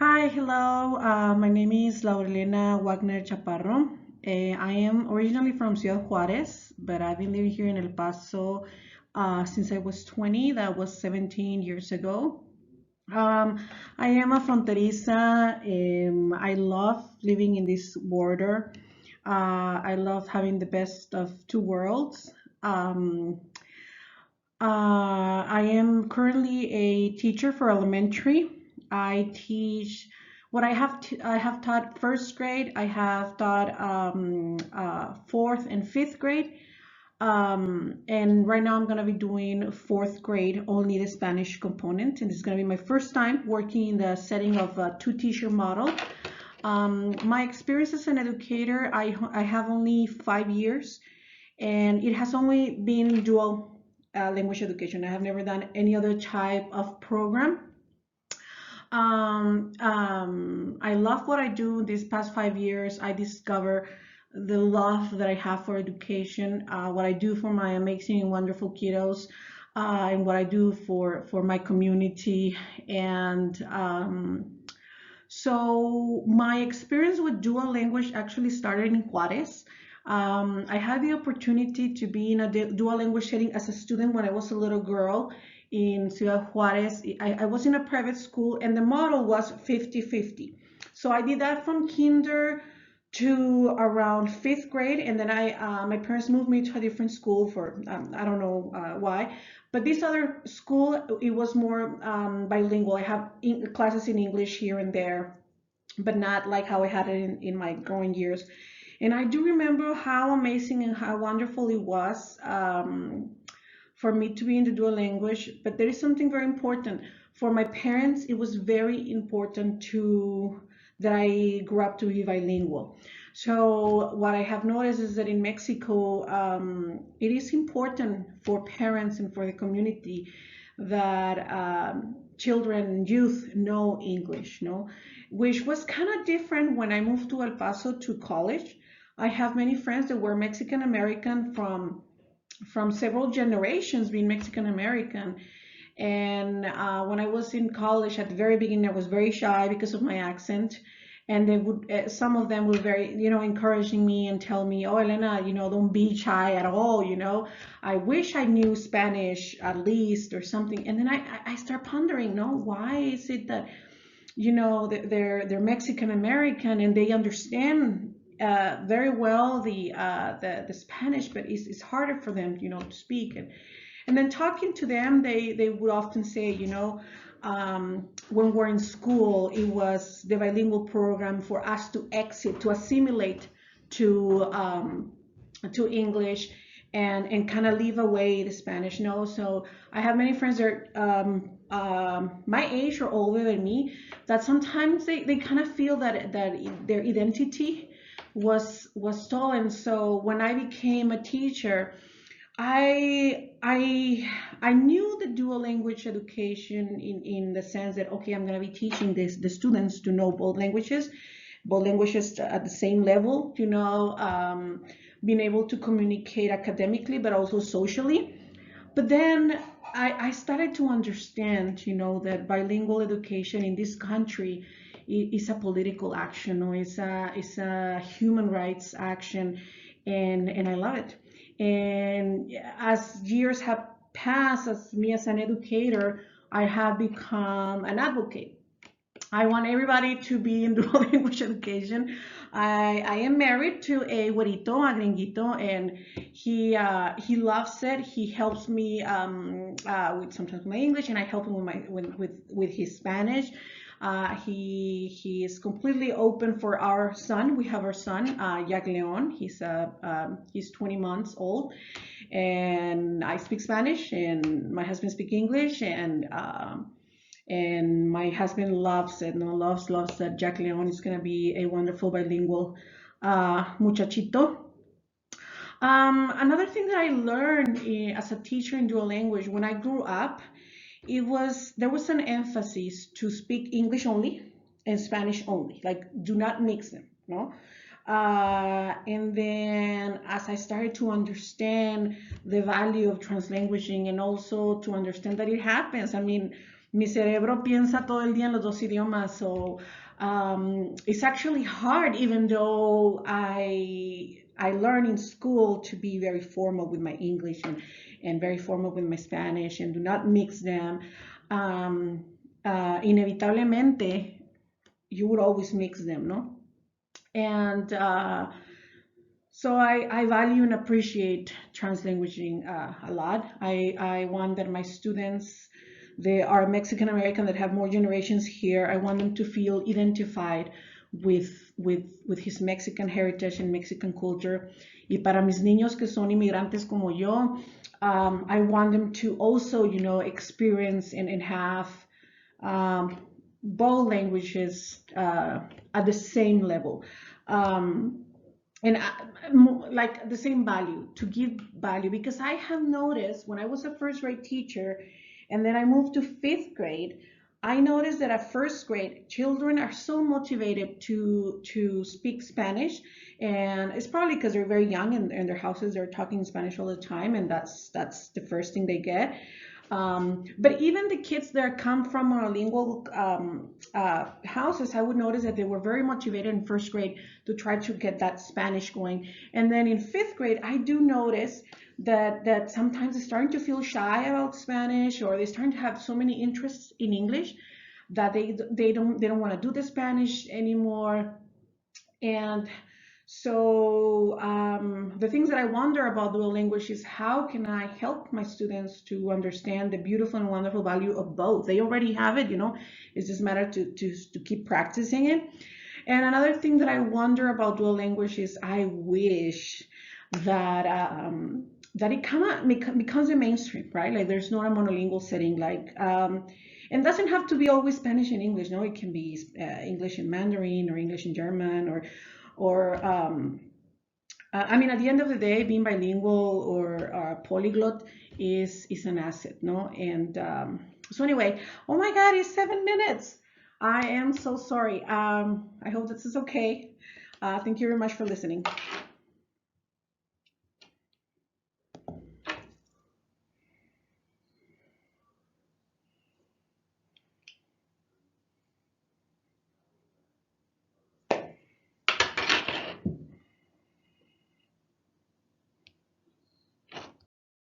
Hi, hello. My name is Laurelena Wagner Chaparro. I am originally from Ciudad Juarez, but I've been living here in El Paso since I was 20. That was 17 years ago. Um, I am a fronteriza. I love living in this border. I love having the best of two worlds. Um, I am currently a teacher for elementary. I teach what I have taught first grade. I have taught fourth and fifth grade. And right now I'm going to be doing fourth grade, only the Spanish component. And this is going to be my first time working in the setting of a two-teacher model. My experience as an educator, I have only 5 years, and it has only been dual language education. I have never done any other type of program. I love what I do. These past 5 years, I discover the love that I have for education, what I do for my amazing and wonderful kiddos, and what I do for my community. And so my experience with dual language actually started in Juarez. I had the opportunity to be in a dual language setting as a student when I was a little girl in Ciudad Juarez. I was in a private school, and the model was 50-50. So I did that from kinder to around fifth grade, and then my parents moved me to a different school for I don't know why, but this other school, it was more bilingual. I have classes in English here and there, but not like how I had it in my growing years. And I do remember how amazing and how wonderful it was for me to be in the dual language. But there is something very important. For my parents, it was very important to that I grew up to be bilingual. So what I have noticed is that in Mexico, it is important for parents and for the community that children and youth know English, no? Which was kind of different when I moved to El Paso to college. I have many friends that were Mexican American from several generations being Mexican American. And when I was in college at the very beginning, I was very shy because of my accent. And they would, some of them were very, encouraging me and tell me, "Oh, Elena, don't be shy at all. I wish I knew Spanish at least or something." And then I start pondering, no, why is it that, they're Mexican American and they understand very well the Spanish, but it's harder for them, to speak. And then talking to them, they would often say, when we're in school, it was the bilingual program for us to exit, to assimilate to English and kind of leave away the Spanish. So I have many friends that are my age or older than me that sometimes they kind of feel that their identity was stolen. So when I became a teacher, I knew the dual language education in the sense that, okay, I'm going to be teaching the students to know both languages at the same level, being able to communicate academically but also socially. But then I started to understand, that bilingual education in this country is a political action, or it's a human rights action, and I love it. And as years have passed, as me as an educator, I have become an advocate. I want everybody to be in dual language education. I am married to a güerito, a gringuito, and he loves it. He helps me with sometimes my English, and I help him with his Spanish. He is completely open for our son. We have our son, Jack Leon. He's 20 months old, and I speak Spanish, and my husband speaks English, and my husband loves it. No, loves that Jack Leon is gonna be a wonderful bilingual muchachito. Another thing that I learned as a teacher in dual language when I grew up, there was an emphasis to speak English only and Spanish only. Like, do not mix them, no. And then as I started to understand the value of translanguaging and also to understand that it happens, I mean, mi cerebro piensa todo el día en los dos idiomas. So it's actually hard, even though I learn in school to be very formal with my English and very formal with my Spanish and do not mix them. Um, Inevitablemente, you would always mix them, no? And so I value and appreciate translanguaging a lot. I want that my students, they are Mexican American that have more generations here. I want them to feel identified with his Mexican heritage and Mexican culture. Y para mis niños que son inmigrantes como yo, I want them to also, you know, experience and have um, both languages at the same level. And like the same value, to give value, because I have noticed when I was a first grade teacher and then I moved to fifth grade, I noticed that at first grade children are so motivated to speak Spanish, and it's probably because they're very young and in their houses they're talking Spanish all the time, and that's the first thing they get. But even the kids that come from monolingual houses, I would notice that they were very motivated in first grade to try to get that Spanish going. And then in fifth grade, I do notice that sometimes they're starting to feel shy about Spanish, or they're starting to have so many interests in English that they don't want to do the Spanish anymore. And so the things that I wonder about dual language is how can I help my students to understand the beautiful and wonderful value of both? They already have it, you know. It's just matter to keep practicing it. And another thing that I wonder about dual language is I wish that that it kind of becomes a mainstream, right? Like there's not a monolingual setting, like and doesn't have to be always Spanish and English. No, it can be English and Mandarin or English and German or I mean, at the end of the day, being bilingual or polyglot is an asset, no? And so anyway, oh my God, it's 7 minutes. I am so sorry. I hope this is okay. Thank you very much for listening.